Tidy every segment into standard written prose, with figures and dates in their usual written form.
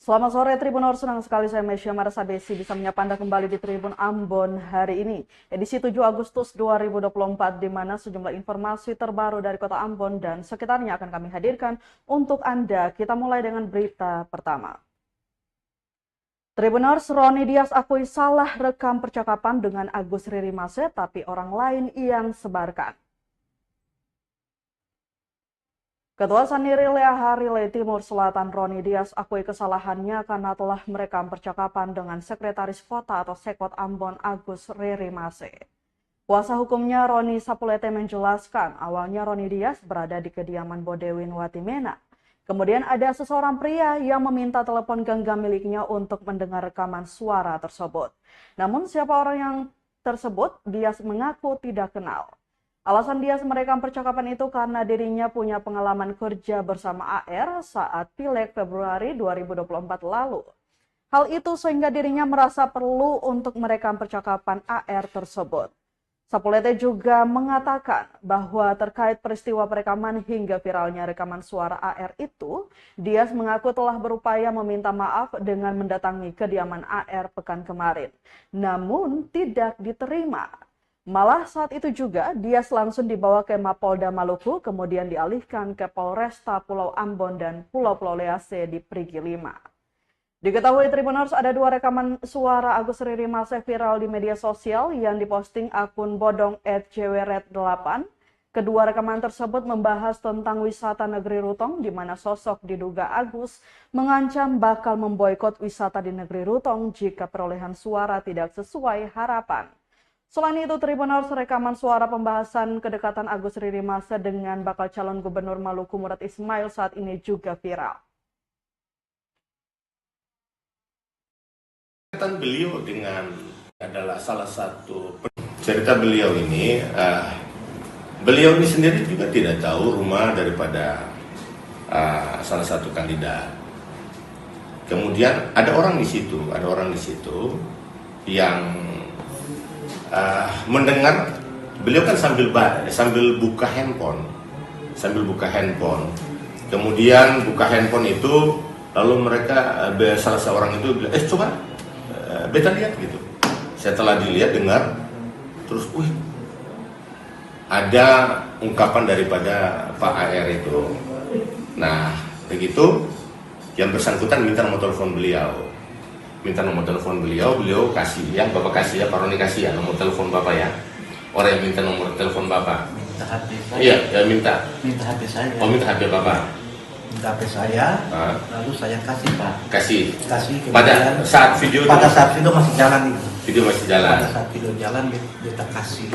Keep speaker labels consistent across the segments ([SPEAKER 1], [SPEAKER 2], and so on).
[SPEAKER 1] Selamat sore Tribunor, senang sekali saya Mesya Marasabesi bisa menyapa Anda kembali di Tribun Ambon hari ini. Edisi 7 Agustus 2024 di mana sejumlah informasi terbaru dari Kota Ambon dan sekitarnya akan kami hadirkan untuk Anda. Kita mulai dengan berita pertama. Tribuners, Roni Dias akui salah rekam percakapan dengan Agus Ririmase tapi orang lain yang sebarkan. Ketua Saniri Lehari Timur Selatan Roni Dias akui kesalahannya karena telah merekam percakapan dengan Sekretaris Kota atau Sekot Ambon Agus Ririmase. Kuasa hukumnya Roni Sapulete menjelaskan awalnya Roni Dias berada di kediaman Bodewin Watimena. Kemudian ada seseorang pria yang meminta telepon genggam miliknya untuk mendengar rekaman suara tersebut. Namun siapa orang yang tersebut Dias mengaku tidak kenal. Alasan Dias merekam percakapan itu karena dirinya punya pengalaman kerja bersama AR saat Pileg Februari 2024 lalu. Hal itu sehingga dirinya merasa perlu untuk merekam percakapan AR tersebut. Sapulete juga mengatakan bahwa terkait peristiwa perekaman hingga viralnya rekaman suara AR itu, Dias mengaku telah berupaya meminta maaf dengan mendatangi kediaman AR pekan kemarin. Namun tidak diterima. Malah saat itu juga Dias langsung dibawa ke Mapolda Maluku kemudian dialihkan ke Polresta Pulau Ambon dan Pulau-Pulau Lease di Perigi 5. Diketahui Tribuners ada 2 rekaman suara Agus Ririmase viral di media sosial yang diposting akun bodong @jwret8. Kedua rekaman tersebut membahas tentang wisata negeri Rutong di mana sosok diduga Agus mengancam bakal memboikot wisata di negeri Rutong jika perolehan suara tidak sesuai harapan. Selain itu, Tribuners rekaman suara pembahasan kedekatan Agus Ririmase dengan bakal calon gubernur Maluku Murad Ismail saat ini juga viral.
[SPEAKER 2] Beliau dengan adalah salah satu cerita beliau ini. Beliau ini sendiri juga tidak tahu rumah daripada salah satu kandidat. Kemudian ada orang di situ yang mendengar beliau kan sambil buka handphone. Kemudian buka handphone itu lalu mereka salah seorang itu bilang, coba beta lihat gitu. Setelah dilihat dengar terus, ada ungkapan daripada Pak AR itu. Nah begitu yang bersangkutan minta nomor telepon beliau. Beliau kasih ya, Bapak kasih ya, Pak Roni kasih ya nomor telepon Bapak ya. Orang yang minta nomor telepon Bapak.
[SPEAKER 3] Minta HP saya.
[SPEAKER 2] Iya, ya minta HP
[SPEAKER 3] saya.
[SPEAKER 2] Oh, minta HP Bapak.
[SPEAKER 3] Minta HP saya, lalu saya kasih Pak.
[SPEAKER 2] Kasih.
[SPEAKER 3] Pada saat video masih jalan itu. Pada saat video jalan, beta kasih.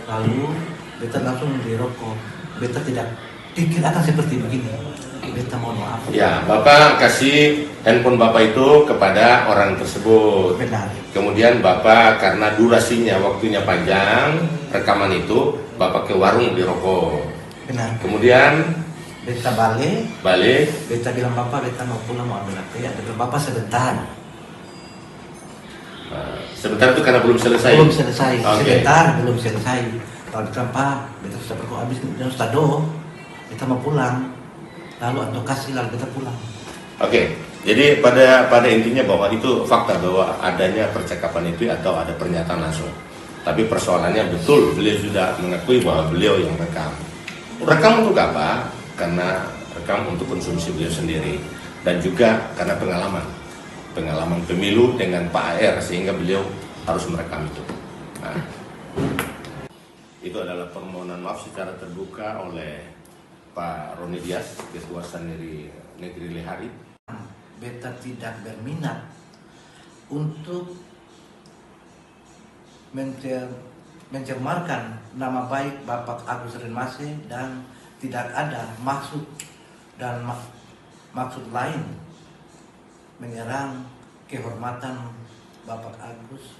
[SPEAKER 3] Lalu beta langsung dirokok. Beta tidak pikir akan seperti begini. Beta mohon maaf.
[SPEAKER 2] Ya, Bapak kasih handphone Bapak itu kepada orang tersebut.
[SPEAKER 3] Benar.
[SPEAKER 2] Kemudian Bapak karena durasinya waktunya panjang, rekaman itu Bapak ke warung dirokok.
[SPEAKER 3] Benar.
[SPEAKER 2] Kemudian
[SPEAKER 3] beta balik. Beta bilang Bapak, beta mau pulang mau ambil HP. Ada Bapak sebentar.
[SPEAKER 2] Sebentar itu karena belum selesai. Okay.
[SPEAKER 3] Sebentar belum selesai. Kalau beta Pak, beta sudah pergi habis dan sudah beta mau pulang. Lalu atau kasih lalu kita pulang. Oke,
[SPEAKER 2] jadi pada intinya bahwa itu fakta bahwa adanya percakapan itu atau ada pernyataan langsung. Tapi persoalannya betul beliau sudah mengakui bahwa beliau yang rekam. Rekam untuk apa? Karena rekam untuk konsumsi beliau sendiri dan juga karena pengalaman pemilu dengan Pak AR sehingga beliau harus merekam itu. Nah, itu adalah permohonan maaf secara terbuka oleh Pak Roni Dias, Ketua Saniri Negeri Lehari.
[SPEAKER 3] Beta tidak berminat untuk mencemarkan nama baik Bapak Agus Ririmase dan tidak ada maksud lain menyerang kehormatan Bapak Agus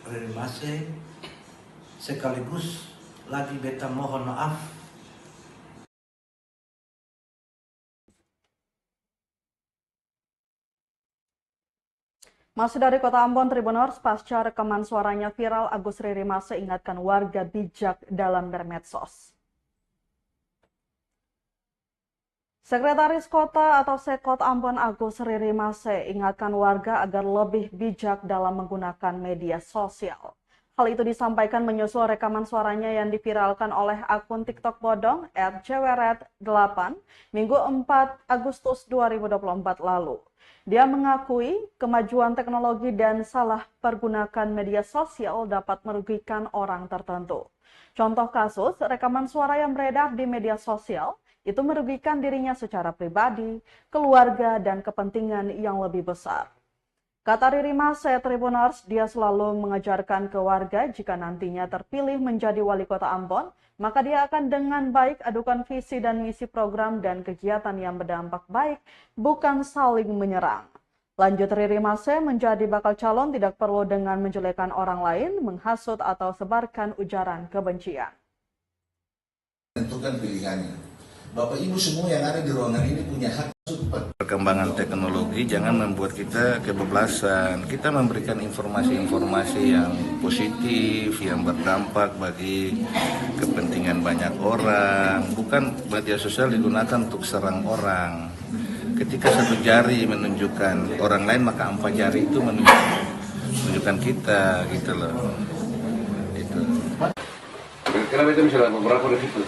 [SPEAKER 3] Ririmase. Sekaligus lagi beta mohon maaf.
[SPEAKER 1] Masih dari Kota Ambon, Tribuners, pasca rekaman suaranya viral, Agus Ririmase ingatkan warga bijak dalam bermedsos. Sekretaris Kota atau Sekot Ambon Agus Riri Mase ingatkan warga agar lebih bijak dalam menggunakan media sosial. Hal itu disampaikan menyusul rekaman suaranya yang diviralkan oleh akun TikTok bodong @cwret8 Minggu 4 Agustus 2024 lalu. Dia mengakui kemajuan teknologi dan salah pergunakan media sosial dapat merugikan orang tertentu. Contoh kasus, rekaman suara yang beredar di media sosial itu merugikan dirinya secara pribadi, keluarga, dan kepentingan yang lebih besar. Kata Riri Mase Tribuners, dia selalu mengajarkan ke warga jika nantinya terpilih menjadi wali kota Ambon, maka dia akan dengan baik adukan visi dan misi program dan kegiatan yang berdampak baik, bukan saling menyerang. Lanjut Riri Mase, menjadi bakal calon tidak perlu dengan menjelekkan orang lain, menghasut atau sebarkan ujaran kebencian.
[SPEAKER 4] Tentukan pilihannya. Bapak Ibu semua yang ada di ruangan ini punya hak.
[SPEAKER 5] Perkembangan teknologi jangan membuat kita kebablasan. Kita memberikan informasi-informasi yang positif, yang berdampak bagi kepentingan banyak orang. Bukan media sosial digunakan untuk serang orang. Ketika satu jari menunjukkan orang lain, maka 4 jari itu menunjukkan kita, gitu loh. Itu.
[SPEAKER 2] Kira-kira itu bisa berapa di situ?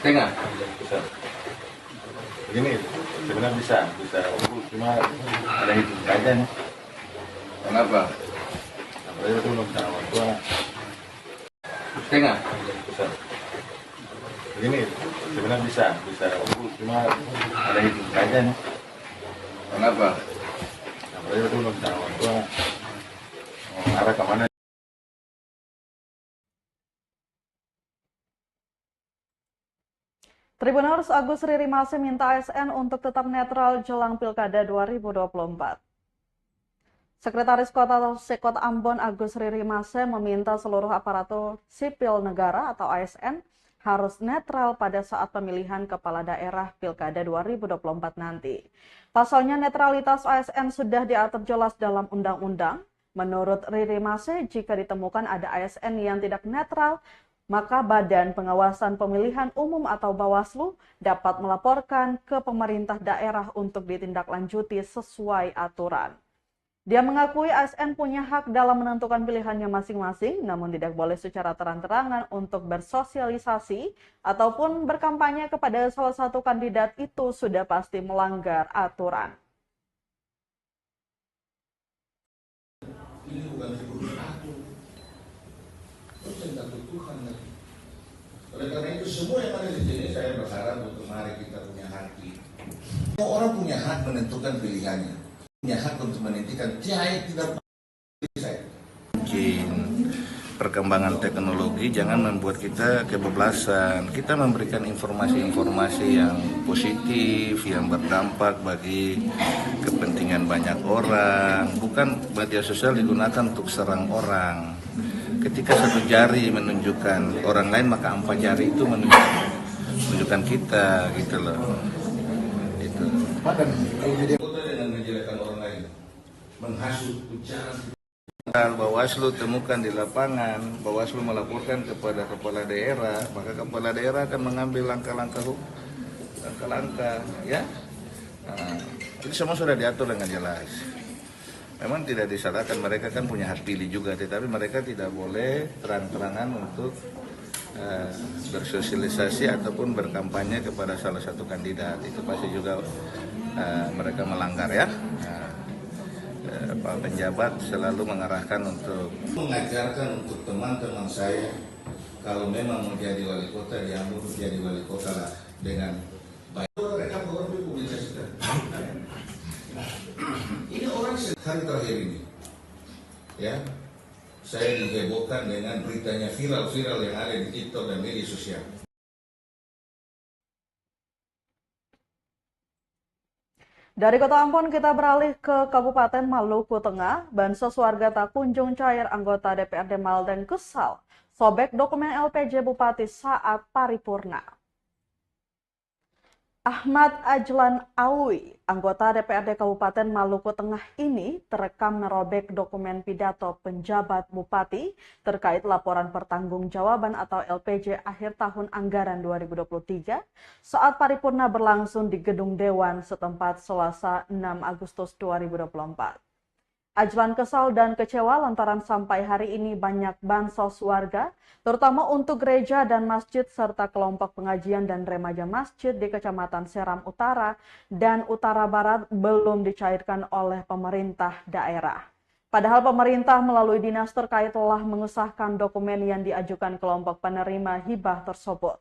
[SPEAKER 2] Setengah. Bisa. Begini, sebenarnya bisa, cuma ada hitung aja nih. Kenapa? Apa itu belum tahu. Setengah. Bisa. Begini, sebenarnya bisa, cuma ada hitung aja nih. Kenapa? Apa itu belum tahu. Arah kemana?
[SPEAKER 1] Tribuners, Agus Riri Mase minta ASN untuk tetap netral jelang Pilkada 2024. Sekretaris Kota atau Sekot Ambon Agus Riri Mase meminta seluruh aparatur sipil negara atau ASN harus netral pada saat pemilihan kepala daerah Pilkada 2024 nanti. Pasalnya netralitas ASN sudah diatur jelas dalam undang-undang. Menurut Riri Mase, jika ditemukan ada ASN yang tidak netral, maka Badan Pengawasan Pemilihan Umum atau Bawaslu dapat melaporkan ke pemerintah daerah untuk ditindaklanjuti sesuai aturan. Dia mengakui ASN punya hak dalam menentukan pilihannya masing-masing, namun tidak boleh secara terang-terangan untuk bersosialisasi ataupun berkampanye kepada salah satu kandidat, itu sudah pasti melanggar aturan.
[SPEAKER 4] Ini bukan urusan aku. Tuhan lagi. Oleh karena itu semua yang ada di sini saya berharap untuk mari kita punya hati. Semua orang punya hak menentukan pilihannya, punya hak untuk menentukan tidak bisa.
[SPEAKER 5] Mungkin perkembangan teknologi jangan membuat kita kebablasan. Kita memberikan informasi-informasi yang positif, yang berdampak bagi kepentingan banyak orang. Bukan media sosial digunakan untuk serang orang. Ketika satu jari menunjukkan orang lain, maka 4 jari itu menunjukkan kita, gitu loh. Itu.
[SPEAKER 4] Kota dengan menjelekkan orang lain, menghasut, ujaran.
[SPEAKER 5] Bawaslu temukan di lapangan, Bawaslu melaporkan kepada kepala daerah, maka kepala daerah akan mengambil langkah-langkah, ya. Nah, itu semua sudah diatur dengan jelas. Memang tidak disalahkan, mereka kan punya hak pilih juga, tetapi mereka tidak boleh terang-terangan untuk bersosialisasi ataupun berkampanye kepada salah satu kandidat. Itu pasti juga mereka melanggar, ya. Pak penjabat selalu mengarahkan untuk
[SPEAKER 4] mengajarkan untuk teman-teman saya, kalau memang menjadi wali kota, dia harus jadi wali kota lah dengan baik. Mereka orang dipublikasikan. Ini orang hari terakhir ini, ya, saya dihebohkan dengan beritanya viral yang ada di TikTok dan media sosial.
[SPEAKER 1] Dari Kota Ambon kita beralih ke Kabupaten Maluku Tengah. Bansos warga tak kunjung cair, anggota DPRD Malden kesal sobek dokumen LPJ Bupati saat paripurna. Ahmad Ajlan Alwi, anggota DPRD Kabupaten Maluku Tengah ini terekam merobek dokumen pidato penjabat bupati terkait laporan pertanggungjawaban atau LPJ akhir tahun anggaran 2023 saat paripurna berlangsung di Gedung Dewan setempat Selasa 6 Agustus 2024. Ajlan kesal dan kecewa lantaran sampai hari ini banyak bansos warga, terutama untuk gereja dan masjid serta kelompok pengajian dan remaja masjid di Kecamatan Seram Utara dan Utara Barat belum dicairkan oleh pemerintah daerah. Padahal pemerintah melalui dinas terkait telah mengesahkan dokumen yang diajukan kelompok penerima hibah tersebut.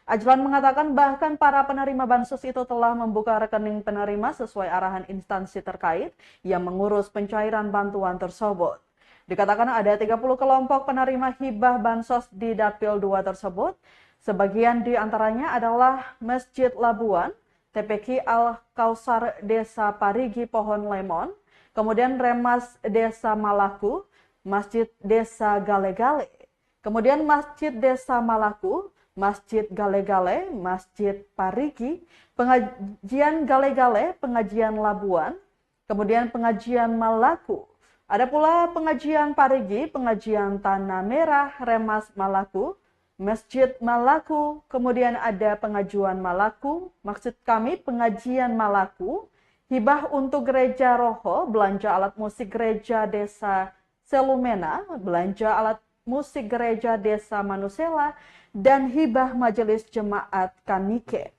[SPEAKER 1] Ajlan mengatakan bahkan para penerima bansos itu telah membuka rekening penerima sesuai arahan instansi terkait yang mengurus pencairan bantuan tersebut. Dikatakan ada 30 kelompok penerima hibah bansos di Dapil 2 tersebut. Sebagian di antaranya adalah Masjid Labuan, TPQ Al-Kausar Desa Parigi Pohon Lemon, kemudian Remas Desa Malaku, Masjid Desa Gale-Gale, kemudian Masjid Desa Malaku, Masjid Gale-Gale, Masjid Parigi, Pengajian Gale-Gale, Pengajian Labuan, kemudian Pengajian Malaku. Ada pula Pengajian Parigi, Pengajian Tanah Merah, Remas Malaku, Masjid Malaku, kemudian ada Pengajuan Malaku, maksud kami Pengajian Malaku, hibah untuk Gereja Roho, belanja alat musik Gereja Desa Selumena, belanja alat musik Gereja Desa Manusela, dan hibah Majelis Jemaat Kanike.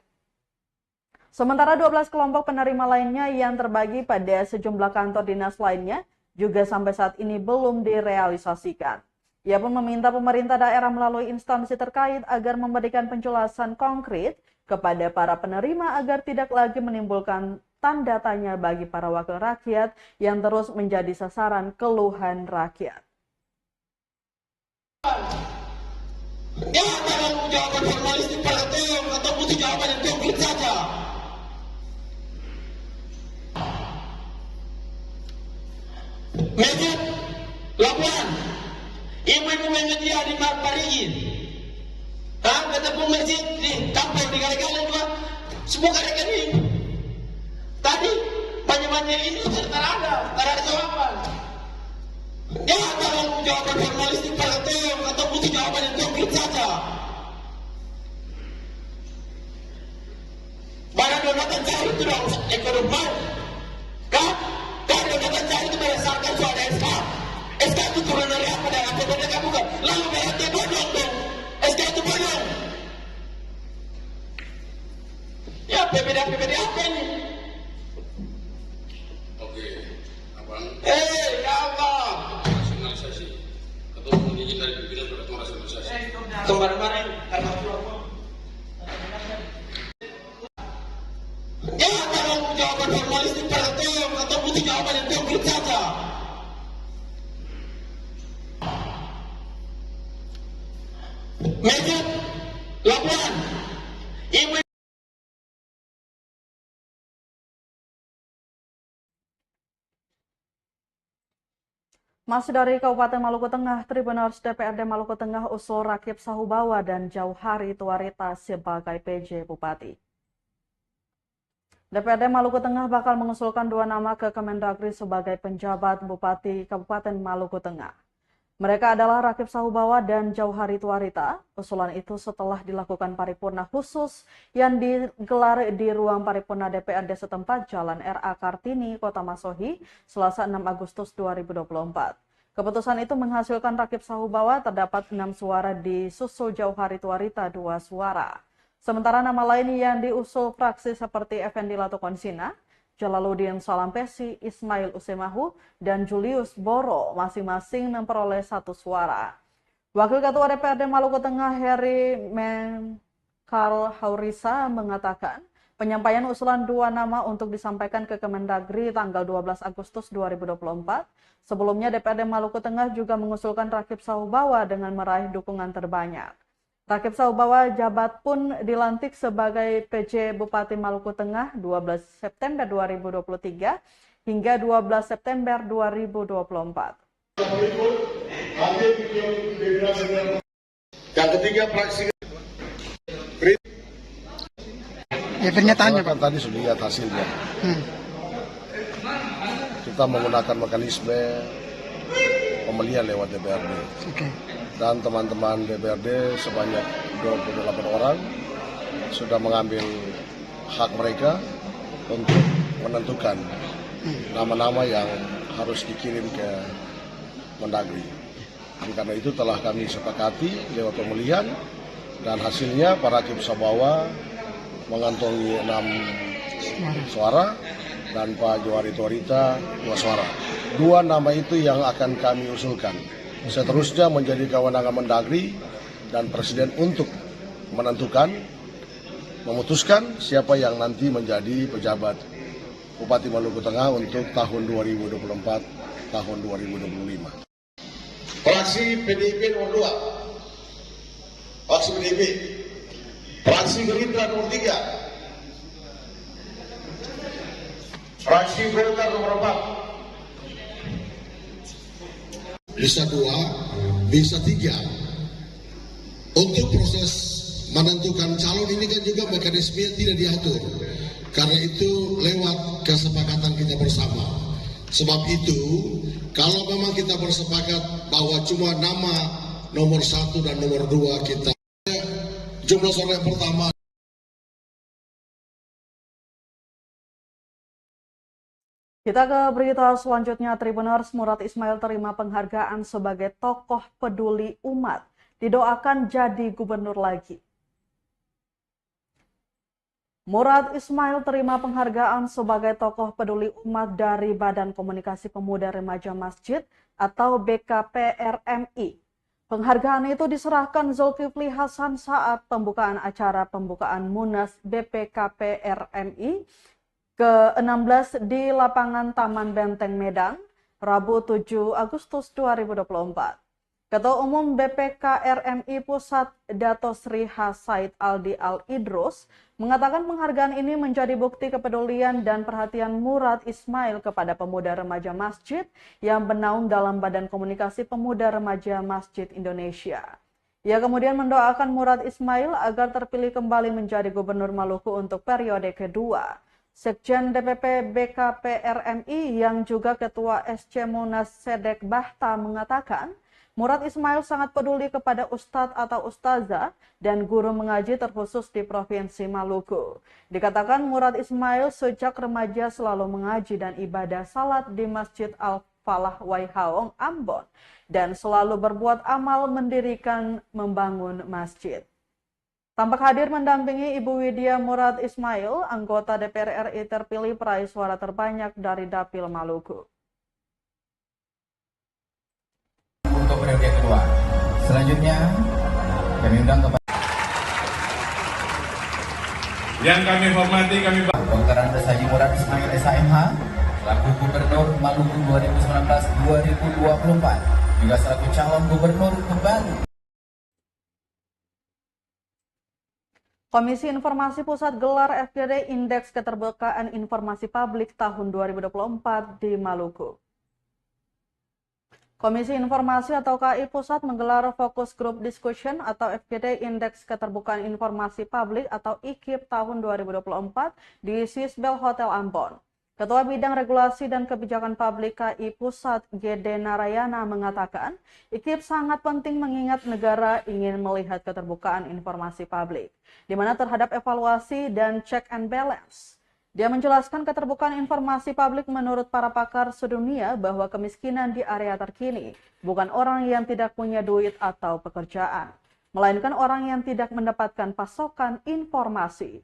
[SPEAKER 1] Sementara 12 kelompok penerima lainnya yang terbagi pada sejumlah kantor dinas lainnya juga sampai saat ini belum direalisasikan. Ia pun meminta pemerintah daerah melalui instansi terkait agar memberikan penjelasan konkret kepada para penerima agar tidak lagi menimbulkan tanda tanya bagi para wakil rakyat yang terus menjadi sasaran keluhan rakyat.
[SPEAKER 6] Dia akan jawaban formalistik pada Teong atau butuh jawaban yang konkret saja. Masjid Labuan, ibu-ibu mengaji di Parigi, ketemu masjid di kampung di Gale-Gale juga, semua rekening. Tadi banyak-banyak ini tidak ada jawaban. Dia akan jawaban formalistik pada Teong atau butuh jawaban yang konkret saja. Barang donatan cair itu dah ekonomi. Kan donatan cair itu berdasarkan soal SK. SK itu turun dari apa dan apa mereka bukan. Lalu BRT bodong dong. SK itu bodong. Ya PPD apa ini?
[SPEAKER 7] Oke, abang.
[SPEAKER 6] Ya Allah.
[SPEAKER 7] Rasionalisasi atau menginjil dari pimpinan untuk rasionalisasi.
[SPEAKER 6] Kemarin karena dia akan jawaban formalistik pada Teong atau butuh jawaban yang konkret saja. Masjid Labuan, ibu.
[SPEAKER 1] Masih dari Kabupaten Maluku Tengah, Tribuners DPRD Maluku Tengah usul Rakib Sahubawa dan Jauhari Tuarita sebagai PJ Bupati. DPRD Maluku Tengah bakal mengusulkan 2 nama ke Kemendagri sebagai penjabat Bupati Kabupaten Maluku Tengah. Mereka adalah Rakib Sahubawa dan Jauhari Tuarita. Usulan itu setelah dilakukan paripurna khusus yang digelar di ruang paripurna DPRD setempat Jalan R.A. Kartini, Kota Masohi, Selasa 6 Agustus 2024. Keputusan itu menghasilkan Rakib Sahubawa terdapat 6 suara disusul Jauhari Tuarita 2 suara. Sementara nama lain yang diusul fraksi seperti Effendi Latukonsina, Jalaluddin Salampesi, Ismail Usemahu, dan Julius Boro masing-masing memperoleh 1 suara. Wakil Ketua DPRD Maluku Tengah Heri Karl Haurisa mengatakan penyampaian usulan 2 nama untuk disampaikan ke Kemendagri tanggal 12 Agustus 2024. Sebelumnya DPRD Maluku Tengah juga mengusulkan Rakib Sahubawa dengan meraih dukungan terbanyak. Rakib Sahubawa jabat pun dilantik sebagai PJ Bupati Maluku Tengah 12 September 2023 hingga 12 September 2024.
[SPEAKER 7] Yang ketiga fraksi
[SPEAKER 8] Ya, pernyataannya
[SPEAKER 9] kan tadi sudah lihat hasilnya. Kita menggunakan mekanisme pemilihan lewat DPRD. Dan teman-teman DPRD sebanyak 28 orang sudah mengambil hak mereka untuk menentukan nama-nama yang harus dikirim ke Mendagri. Karena itu telah kami sepakati lewat pemilihan dan hasilnya para hakim Sabawa mengantongi 6 suara dan Pak Johari Torita 2 suara. 2 nama itu yang akan kami usulkan. Seterusnya menjadi kewenangan Mendagri dan Presiden untuk menentukan, memutuskan siapa yang nanti menjadi pejabat Bupati Maluku Tengah untuk tahun 2024, tahun 2025.
[SPEAKER 4] Fraksi PDIP nomor 2, fraksi PDIP, fraksi Gerindra nomor 3, fraksi Golkar nomor 4. Bisa 2, bisa 3. Untuk proses menentukan calon ini kan juga mekanisme tidak diatur. Karena itu lewat kesepakatan kita bersama. Sebab itu, kalau memang kita bersepakat bahwa cuma nama nomor 1 dan nomor 2 kita, jumlah suara yang pertama.
[SPEAKER 1] Kita ke berita selanjutnya. Tribuners, Murad Ismail terima penghargaan sebagai tokoh peduli umat. Didoakan jadi gubernur lagi. Murad Ismail terima penghargaan sebagai tokoh peduli umat dari Badan Komunikasi Pemuda Remaja Masjid atau BKPRMI. Penghargaan itu diserahkan Zulkifli Hasan saat pembukaan acara pembukaan Munas BPKPRMI ke-16 di lapangan Taman Benteng Medan, Rabu 7 Agustus 2024. Ketua Umum BPKRMI Pusat Dato Sri Hasaid Aldi Al-Idrus mengatakan penghargaan ini menjadi bukti kepedulian dan perhatian Murad Ismail kepada pemuda remaja masjid yang bernaung dalam Badan Komunikasi Pemuda Remaja Masjid Indonesia. Ia kemudian mendoakan Murad Ismail agar terpilih kembali menjadi Gubernur Maluku untuk periode kedua. Sekjen DPP BKPRMI yang juga Ketua SC Munas Sedek Bahta mengatakan, Murad Ismail sangat peduli kepada ustadz atau ustazah dan guru mengaji terkhusus di Provinsi Maluku. Dikatakan Murad Ismail sejak remaja selalu mengaji dan ibadah salat di Masjid Al-Falah Waihaong, Ambon, dan selalu berbuat amal mendirikan membangun masjid. Tampak hadir mendampingi Ibu Widya Murad Ismail, anggota DPR RI terpilih peraih suara terbanyak dari Dapil Maluku.
[SPEAKER 10] Untuk periode kedua. Selanjutnya kami undang kepada
[SPEAKER 11] yang kami hormati, kami
[SPEAKER 10] Dr. Andes Haji Murad Ismail SHMH selaku Gubernur Maluku 2019-2024 juga selaku calon gubernur kembali.
[SPEAKER 1] Komisi Informasi Pusat gelar FGD Indeks Keterbukaan Informasi Publik tahun 2024 di Maluku. Komisi Informasi atau KI Pusat menggelar Focus Group Discussion atau FGD Indeks Keterbukaan Informasi Publik atau IKIP tahun 2024 di Sisbel Hotel Ambon. Ketua Bidang Regulasi dan Kebijakan Publik KI Pusat Gede Narayana mengatakan, IKIP sangat penting mengingat negara ingin melihat keterbukaan informasi publik, di mana terhadap evaluasi dan check and balance. Dia menjelaskan keterbukaan informasi publik menurut para pakar sedunia bahwa kemiskinan di area terkini bukan orang yang tidak punya duit atau pekerjaan, melainkan orang yang tidak mendapatkan pasokan informasi.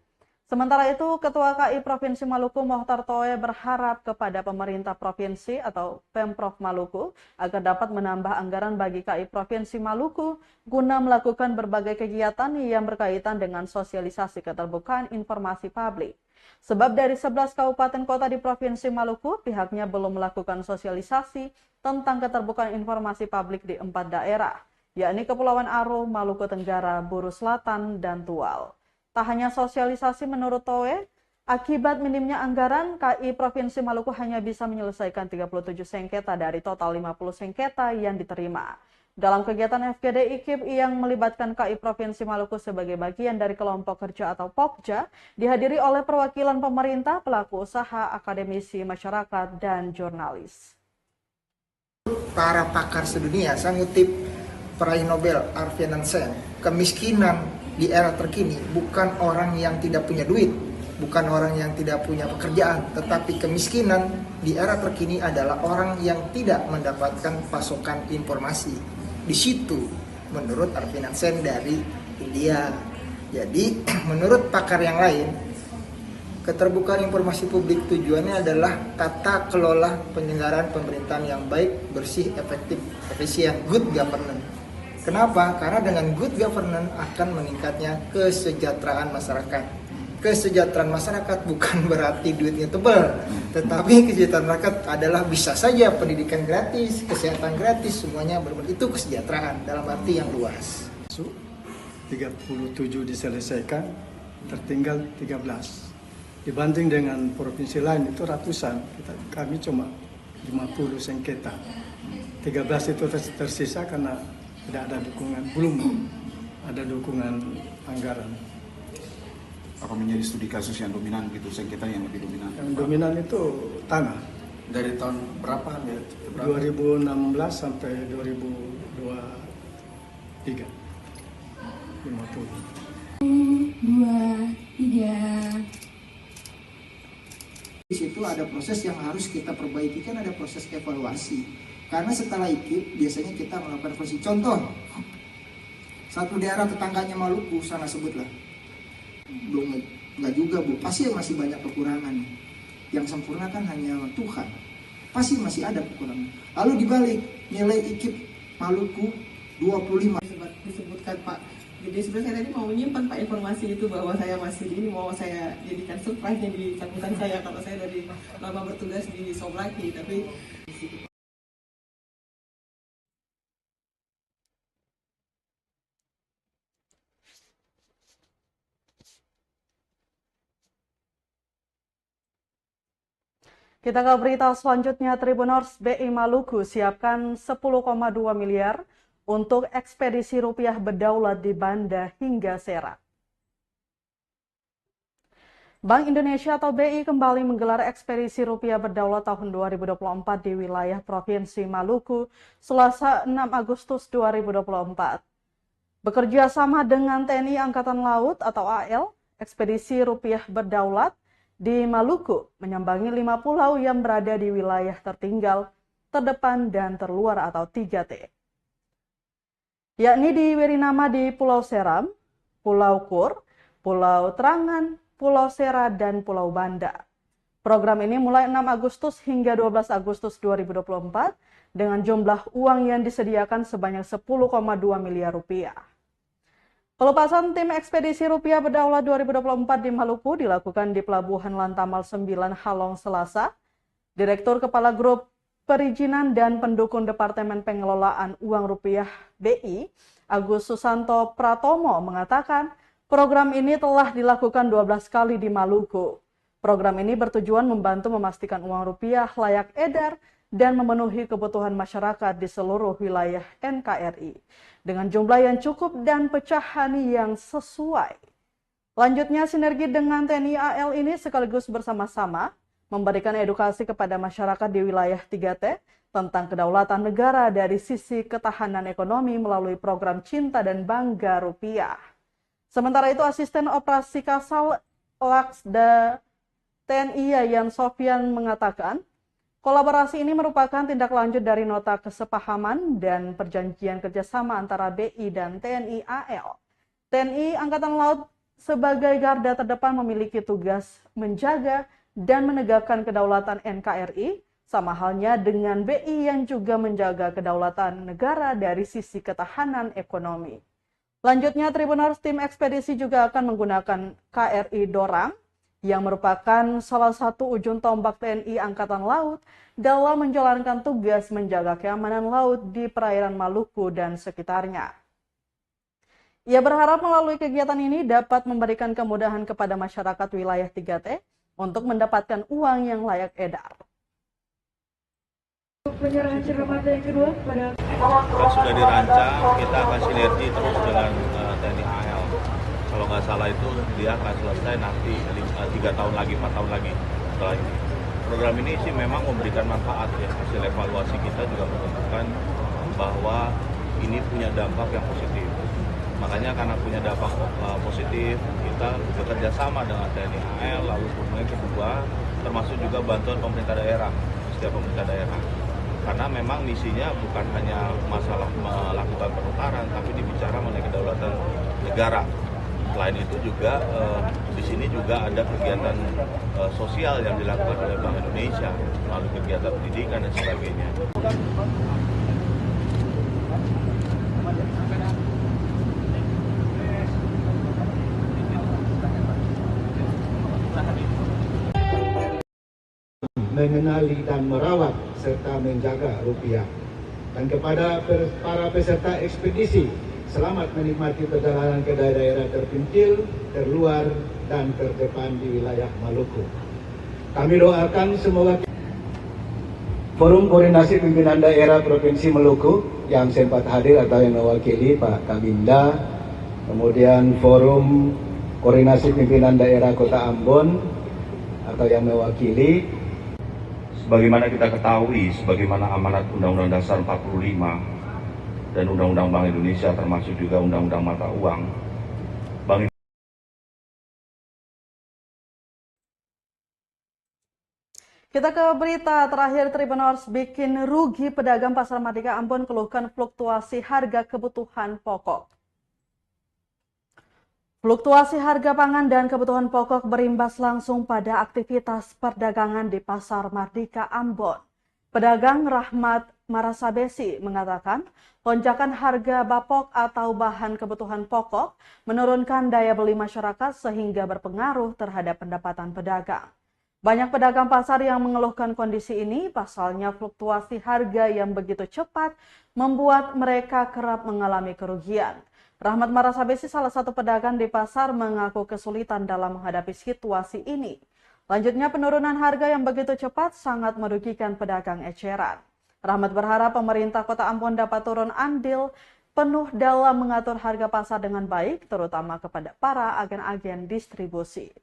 [SPEAKER 1] Sementara itu, Ketua KI Provinsi Maluku Mohtar Toe berharap kepada pemerintah provinsi atau Pemprov Maluku agar dapat menambah anggaran bagi KI Provinsi Maluku guna melakukan berbagai kegiatan yang berkaitan dengan sosialisasi keterbukaan informasi publik. Sebab dari 11 kabupaten kota di Provinsi Maluku, pihaknya belum melakukan sosialisasi tentang keterbukaan informasi publik di 4 daerah, yakni Kepulauan Aro, Maluku Tenggara, Buru Selatan, dan Tual. Tak hanya sosialisasi menurut Toe, akibat minimnya anggaran, KI Provinsi Maluku hanya bisa menyelesaikan 37 sengketa dari total 50 sengketa yang diterima. Dalam kegiatan FGD IKIP yang melibatkan KI Provinsi Maluku sebagai bagian dari kelompok kerja atau POKJA, dihadiri oleh perwakilan pemerintah, pelaku usaha, akademisi, masyarakat, dan jurnalis.
[SPEAKER 8] Para pakar sedunia, saya ngutip peraih Nobel Amartya Sen, kemiskinan di era terkini bukan orang yang tidak punya duit, bukan orang yang tidak punya pekerjaan, tetapi kemiskinan di era terkini adalah orang yang tidak mendapatkan pasokan informasi. Di situ menurut Amartya Sen dari India. Jadi menurut pakar yang lain, keterbukaan informasi publik tujuannya adalah tata kelola penyelenggaraan pemerintahan yang baik, bersih, efektif, efisien, good governance. Kenapa? Karena dengan good governance akan meningkatnya kesejahteraan masyarakat. Kesejahteraan masyarakat bukan berarti duitnya tebal, tetapi kesejahteraan masyarakat adalah bisa saja pendidikan gratis, kesehatan gratis, semuanya itu kesejahteraan dalam arti yang luas.
[SPEAKER 12] 37 diselesaikan, tertinggal 13. Dibanding dengan provinsi lain itu ratusan, kami cuma 50 sengketa. 13 itu tersisa karena tidak ada dukungan, belum ada dukungan anggaran.
[SPEAKER 13] Apa menjadi studi kasus yang dominan gitu, sengketa yang lebih dominan?
[SPEAKER 12] Yang dominan itu tanah.
[SPEAKER 13] Dari tahun berapa?
[SPEAKER 12] 2016 sampai 2023. 50.
[SPEAKER 8] 2, 3. Di situ ada proses yang harus kita perbaiki, kan ada proses evaluasi. Karena setelah IKIP biasanya kita melakukan evaluasi. Contoh, satu daerah tetangganya Maluku, sana sebutlah. Belum, enggak juga Bu, pasti masih banyak kekurangan. Yang sempurna kan hanya Tuhan. Pasti masih ada kekurangan. Lalu dibalik, nilai IKIP Maluku 25.
[SPEAKER 14] Disebutkan Pak, jadi sebenarnya saya tadi mau menyimpan Pak informasi itu bahwa saya masih ini mau saya jadikan surprise yang di sambutan saya kalau saya dari lama bertugas di Soblaki, tapi
[SPEAKER 1] Kita ke berita selanjutnya. Tribuners BI Maluku siapkan 10,2 miliar untuk ekspedisi rupiah berdaulat di Banda hingga Serak. Bank Indonesia atau BI kembali menggelar ekspedisi rupiah berdaulat tahun 2024 di wilayah Provinsi Maluku, Selasa 6 Agustus 2024. Bekerja sama dengan TNI Angkatan Laut atau AL, ekspedisi rupiah berdaulat di Maluku menyambangi 5 pulau yang berada di wilayah tertinggal, terdepan, dan terluar atau 3T. Yakni di Wirinama di Pulau Seram, Pulau Kur, Pulau Terangan, Pulau Sera, dan Pulau Banda. Program ini mulai 6 Agustus hingga 12 Agustus 2024 dengan jumlah uang yang disediakan sebanyak 10,2 miliar rupiah. Pelepasan tim ekspedisi rupiah berdaulat 2024 di Maluku dilakukan di Pelabuhan Lantamal 9 Halong Selasa. Direktur Kepala Grup Perizinan dan Pendukung Departemen Pengelolaan Uang Rupiah BI, Agus Susanto Pratomo mengatakan program ini telah dilakukan 12 kali di Maluku. Program ini bertujuan membantu memastikan uang rupiah layak edar dan memenuhi kebutuhan masyarakat di seluruh wilayah NKRI dengan jumlah yang cukup dan pecahan yang sesuai. Lanjutnya, sinergi dengan TNI AL ini sekaligus bersama-sama memberikan edukasi kepada masyarakat di wilayah 3T tentang kedaulatan negara dari sisi ketahanan ekonomi melalui program Cinta dan Bangga Rupiah. Sementara itu, Asisten Operasi Kasal Laksda TNI Yayan Sofyan mengatakan, kolaborasi ini merupakan tindak lanjut dari nota kesepahaman dan perjanjian kerjasama antara BI dan TNI AL. TNI Angkatan Laut sebagai garda terdepan memiliki tugas menjaga dan menegakkan kedaulatan NKRI, sama halnya dengan BI yang juga menjaga kedaulatan negara dari sisi ketahanan ekonomi. Lanjutnya, Tribuners tim ekspedisi juga akan menggunakan KRI Dorang, yang merupakan salah satu ujung tombak TNI Angkatan Laut dalam menjalankan tugas menjaga keamanan laut di perairan Maluku dan sekitarnya. Ia berharap melalui kegiatan ini dapat memberikan kemudahan kepada masyarakat wilayah 3T untuk mendapatkan uang yang layak edar.
[SPEAKER 15] Penyerahan cerita yang kedua pada dan sudah dirancang kita akan sinergi terus dengan TNI AL. Kalau nggak salah itu dia akan selesai nanti 3 tahun lagi, 4 tahun lagi setelah ini. Program ini sih memang memberikan manfaat ya, hasil evaluasi kita juga menunjukkan bahwa ini punya dampak yang positif. Makanya karena punya dampak positif, kita bekerja sama dengan TNI AL, lalu kemudian kedua, termasuk juga bantuan pemerintah daerah, setiap pemerintah daerah. Karena memang misinya bukan hanya masalah melakukan penukaran, tapi dibicara mengenai kedaulatan negara. Selain itu juga di sini juga ada kegiatan sosial yang dilakukan oleh Bank Indonesia melalui kegiatan pendidikan dan sebagainya.
[SPEAKER 16] mengenali dan merawat serta menjaga rupiah. Dan kepada para peserta ekspedisi, selamat menikmati perjalanan ke daerah terpencil, terluar, dan terdepan di wilayah Maluku. Kami doakan semoga Forum Koordinasi Pimpinan Daerah Provinsi Maluku yang sempat hadir atau yang mewakili Pak Kabinda, kemudian Forum Koordinasi Pimpinan Daerah Kota Ambon atau yang mewakili.
[SPEAKER 17] Sebagaimana kita ketahui, sebagaimana amanat Undang-Undang Dasar 45 dan Undang-Undang Bank Indonesia termasuk juga Undang-Undang Mata Uang, Bank
[SPEAKER 1] Kita ke berita terakhir. Tribuners bikin rugi pedagang Pasar Mardika Ambon keluhkan fluktuasi harga kebutuhan pokok. Fluktuasi harga pangan dan kebutuhan pokok berimbas langsung pada aktivitas perdagangan di Pasar Mardika Ambon. Pedagang Rahmat Marasabesi mengatakan lonjakan harga bapok atau bahan kebutuhan pokok menurunkan daya beli masyarakat sehingga berpengaruh terhadap pendapatan pedagang. Banyak pedagang pasar yang mengeluhkan kondisi ini, pasalnya fluktuasi harga yang begitu cepat membuat mereka kerap mengalami kerugian. Rahmat Marasabesi, salah satu pedagang di pasar, mengaku kesulitan dalam menghadapi situasi ini. Lanjutnya, penurunan harga yang begitu cepat sangat merugikan pedagang eceran. Rahmat berharap pemerintah Kota Ambon dapat turun andil penuh dalam mengatur harga pasar dengan baik, terutama kepada para agen-agen distribusi.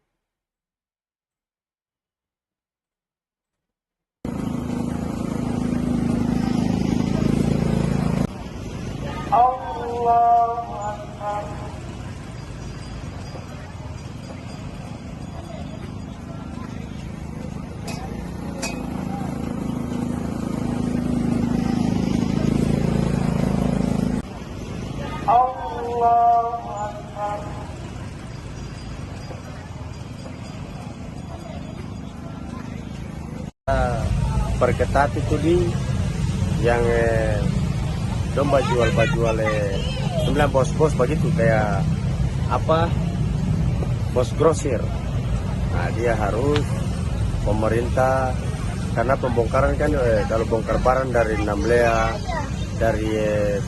[SPEAKER 18] Perketat itu di yang domba jual sembilan bos-bos begitu, kayak apa, bos grosir. Nah, dia harus pemerintah, karena pembongkaran kan kalau bongkar barang dari Namlea, dari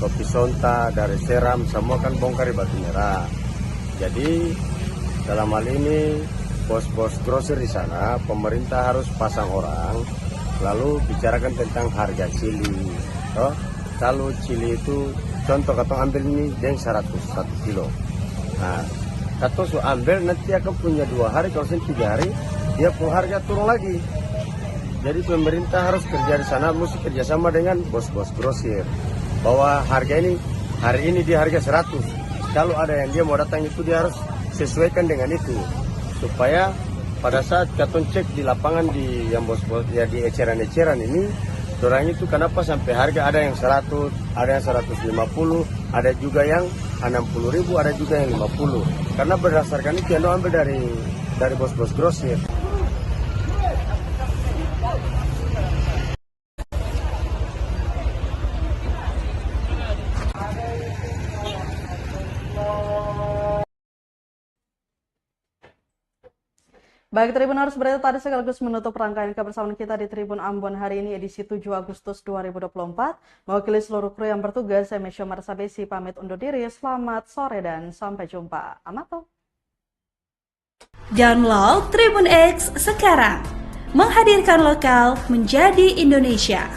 [SPEAKER 18] Kopi Sonta, dari Seram, semua kan bongkar di Batu Merah. Jadi dalam hal ini bos-bos grosir di sana, pemerintah harus pasang orang, lalu bicarakan tentang harga cili. Kalau cili itu contoh katong ambil ini dengan 100 1 kilo. Nah, katong so ambil nanti akan punya 2 hari, kalau 3 hari dia pun harga turun lagi. Jadi pemerintah harus kerja di sana, mesti kerjasama dengan bos-bos grosir, bahwa harga ini hari ini dia harga 100. Kalau ada yang dia mau datang itu dia harus sesuaikan dengan itu, supaya pada saat katong cek di lapangan di yang bos-bos ya di eceran-eceran ini, orang itu kenapa sampai harga ada yang 100, ada yang 150, ada juga yang 60.000, ada juga yang 50. Karena berdasarkan itu yang ambil dari bos-bos grosir.
[SPEAKER 1] Baik, Tribuners, berita tadi sekaligus menutup rangkaian kebersamaan kita di Tribun Ambon hari ini edisi 7 Agustus 2024. Mewakili seluruh kru yang bertugas, saya Mesya Marasabesi pamit undur diri. Selamat sore dan sampai jumpa. Amato.
[SPEAKER 19] Download Tribun X sekarang. Menghadirkan lokal menjadi Indonesia.